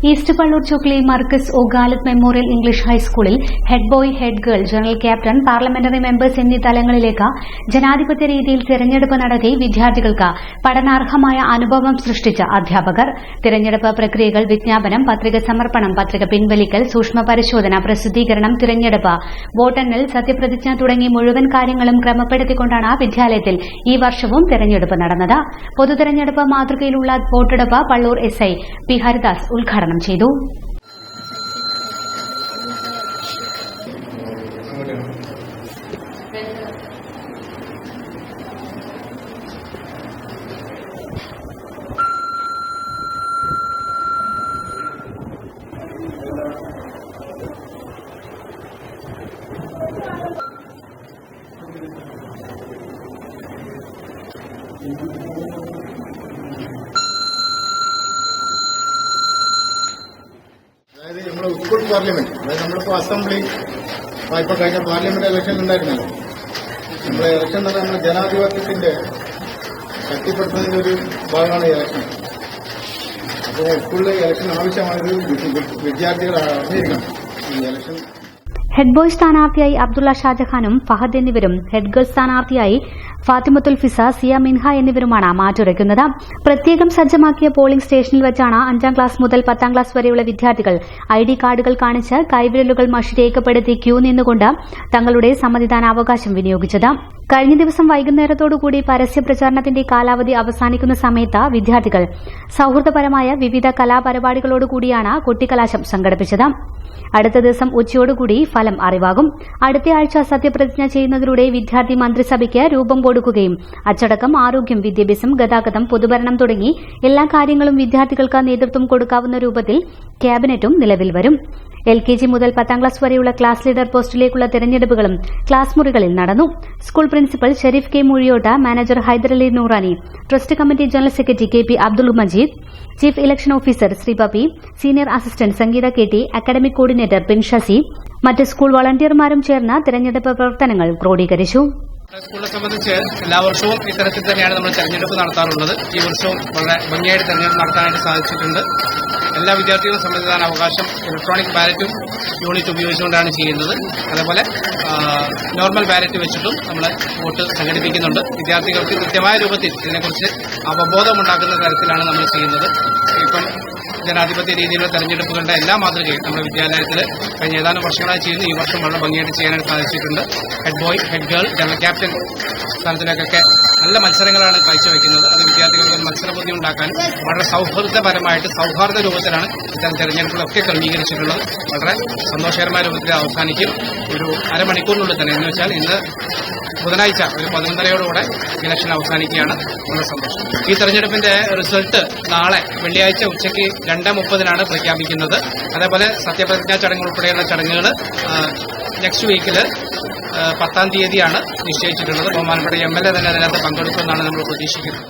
East Pallur Chukli Markaz ഒ Ghalib Memorial English ഹൈസ്കൂളിൽ head boy, head girl, general captain, parliamentary members എന്നീ തലങ്ങളിലേക്ക് ജനാധിപത്യ രീതിയിൽ തിരഞ്ഞെടുപ്പ് നടത്തി വിദ്യാർത്ഥികൾക്ക് പഠനാർഹമായ അനുഭവം സൃഷ്ടിച്ച അധ്യാപകർ. തിരഞ്ഞെടുപ്പ് പ്രക്രിയകൾ, വിജ്ഞാപനം, പത്രിക സമർപ്പണം, പത്രിക പിൻവലിക്കൽ, സൂക്ഷ്മ പരിശോധന, പ്രസിദ്ധീകരണം, തിരഞ്ഞെടുപ്പ്, വോട്ടെണ്ണൽ, സത്യപ്രതിജ്ഞ തുടങ്ങി മുഴുവൻ കാര്യങ്ങളും ക്രമപ്പെടുത്തിക്കൊണ്ടാണ് വിദ്യാലയത്തിൽ ഈ വർഷവും തിരഞ്ഞെടുപ്പ് നടന്നത്. പൊതുതെരഞ്ഞെടുപ്പ് മാതൃകയിലുള്ള വോട്ടെടുപ്പ് പള്ളൂർ എസ്ഐ പി ഹരിദാസ് ഉദ്ഘാടനം ചെയ്തു. അതായത് നമ്മുടെ സ്കൂൾ പാർലമെന്റ്, അതായത് നമ്മളിപ്പോൾ അസംബ്ലി ഇപ്പോൾ കഴിഞ്ഞ പാർലമെന്റ് ഇലക്ഷൻ ഉണ്ടായിരുന്നല്ലോ. നമ്മുടെ ഇലക്ഷൻ എന്ന് പറഞ്ഞാൽ നമ്മുടെ ജനാധിപത്യത്തിന്റെ ശക്തിപ്പെടുത്തുന്നതിന്റെ ഒരു ഭാഗമാണ് ഇലക്ഷൻ. അപ്പോൾ സ്കൂളിലെ ഇലക്ഷൻ ആവശ്യമായൊരു വിദ്യാർത്ഥികൾ അറിഞ്ഞിരിക്കണം ഈ ഇലക്ഷൻ. ഹെഡ് ബോയ് സ്ഥാനാർത്ഥിയായി അബ്ദുള്ള ഷാജഹാനും ഫഹദ് എന്നിവരും, ഹെഡ് ഗേൾ സ്ഥാനാർത്ഥിയായി ഫാത്തിമത്തുൽ ഫിസ, സിയ മിൻഹ എന്നിവരുമാണ് മാറ്റുരയ്ക്കുന്നത്. പ്രത്യേകം സജ്ജമാക്കിയ പോളിംഗ് സ്റ്റേഷനിൽ വെച്ചാണ് 5ാം ക്ലാസ് മുതൽ 10ാം ക്ലാസ് വരെയുള്ള വിദ്യാർത്ഥികൾ ഐഡി കാർഡുകൾ കാണിച്ച് കൈവിരലുകൾ മഷി രേഖപ്പെടുത്തി ക്യൂ നിന്നുകൊണ്ട് തങ്ങളുടെ സമ്മതിദാനാവകാശം വിനിയോഗിച്ചത്. കഴിഞ്ഞ ദിവസം വൈകുന്നേരത്തോടുകൂടി പരസ്യ പ്രചാരണത്തിന്റെ കാലാവധി അവസാനിക്കുന്ന സമയത്ത് വിദ്യാർത്ഥികൾ സൌഹൃദപരമായ വിവിധ കലാപരിപാടികളോടുകൂടിയാണ് കൊട്ടിക്കലാശം സംഘടിപ്പിച്ചത്. അടുത്ത ദിവസം ഉച്ചയോടുകൂടി ഫലം അറിവാകും. അടുത്തയാഴ്ച സത്യപ്രതിജ്ഞ ചെയ്യുന്നതിലൂടെ വിദ്യാർത്ഥി മന്ത്രിസഭയ്ക്ക് രൂപം കൊടുക്കുകയും അച്ചടക്കം, ആരോഗ്യം, വിദ്യാഭ്യാസം, ഗതാഗതം, പൊതുഭരണം തുടങ്ങി എല്ലാ കാര്യങ്ങളും വിദ്യാർത്ഥികൾക്ക് നേതൃത്വം കൊടുക്കാവുന്ന രൂപത്തിൽ ക്യാബിനറ്റും നിലവിൽ വരും. LKG മുതൽ 10ാം ക്ലാസ് വരെയുള്ള ക്ലാസ് ലീഡർ പോസ്റ്റിലേക്കുള്ള തെരഞ്ഞെടുപ്പുകളും ക്ലാസ് മുറികളിൽ നടന്നു. School principal Sharif K Muzhiyotta, manager Hyderali Noorani, trust committee general secretary KP Abdul Majeed, chief election officer Shri Pappi, senior assistant Sangeetha KT, academic coordinator പിൻ ഷസി, മറ്റ് സ്കൂൾ വളണ്ടിയർമാരും ചേർന്ന് തെരഞ്ഞെടുപ്പ് പ്രവർത്തനങ്ങൾ ക്രോഡീകരിച്ചു. സ്കൂളിനെ സംബന്ധിച്ച് എല്ലാ വർഷവും ഇത്തരത്തിൽ തന്നെയാണ് നമ്മൾ തെരഞ്ഞെടുപ്പ് നടത്താറുള്ളത്. ഈ വർഷവും വളരെ ഭംഗിയായിട്ട് തെരഞ്ഞെടുപ്പ് നടത്താനായിട്ട് സാധിച്ചിട്ടുണ്ട്. എല്ലാ വിദ്യാർത്ഥികളും സമ്മതിദാനാവകാശം ഇലക്ട്രോണിക് ബാലറ്റും യൂണിറ്റ് ഉപയോഗിച്ചുകൊണ്ടാണ് ചെയ്യുന്നത്. അതേപോലെ നോർമൽ ബാലറ്റ് വെച്ചിട്ടും നമ്മൾ വോട്ട് സംഘടിപ്പിക്കുന്നുണ്ട്. വിദ്യാർത്ഥികൾക്ക് കൃത്യമായ രൂപത്തിൽ ഇതിനെക്കുറിച്ച് അവബോധമുണ്ടാക്കുന്ന തരത്തിലാണ് നമ്മൾ ചെയ്യുന്നത്. ഇപ്പം ജനാധിപത്യ രീതിയിലുള്ള തെരഞ്ഞെടുപ്പുകളുടെ എല്ലാ മാതൃകയും നമ്മുടെ വിദ്യാലയത്തിൽ കഴിഞ്ഞ ഏതാനും വർഷങ്ങളായി ചെയ്യുന്നു. ഈ വർഷം വളരെ ഭംഗിയായിട്ട് ചെയ്യാനായിട്ട് സാധിച്ചിട്ടുണ്ട്. Head boy, head girl, general captain സ്ഥാനത്തിലേക്കൊക്കെ നല്ല മത്സരങ്ങളാണ് കാഴ്ചവെക്കുന്നത്. അത് വിദ്യാർത്ഥികൾക്ക് മത്സരബുദ്ധി ഉണ്ടാക്കാനും വളരെ സൗഹൃദപരമായിട്ട് സൗഹാർദ്ദ രൂപത്തിലാണ് ഇത്തരം തെരഞ്ഞെടുപ്പുകളൊക്കെ ക്രമീകരിച്ചിട്ടുള്ളത്. വളരെ സന്തോഷകരമായ രൂപത്തിൽ അവസാനിക്കും. ഒരു അരമണിക്കൂറിനുള്ളിൽ തന്നെ, എന്ന് വെച്ചാൽ ഇന്ന് ബുധനാഴ്ച ഒരു 11:30യോടുകൂടെ ഇലക്ഷൻ അവസാനിക്കുകയാണ്. വളരെ സന്തോഷം. ഈ തെരഞ്ഞെടുപ്പിന്റെ റിസൾട്ട് നാളെ വെള്ളിയാഴ്ച ഉച്ചയ്ക്ക് 2:30-നാണ് പ്രഖ്യാപിക്കുന്നത്. അതേപോലെ സത്യപ്രതിജ്ഞാ ചടങ്ങ് ഉൾപ്പെടെയുള്ള ചടങ്ങുകൾ നെക്സ്റ്റ് വീക്കിൽ 10ാം തീയതിയാണ് നിശ്ചയിച്ചിട്ടുള്ളത്. ബഹുമാനപ്പെട്ട MLA തന്നെ അതിനകത്ത് പങ്കെടുക്കുമെന്നാണ് നമ്മൾ പ്രതീക്ഷിക്കുന്നത്.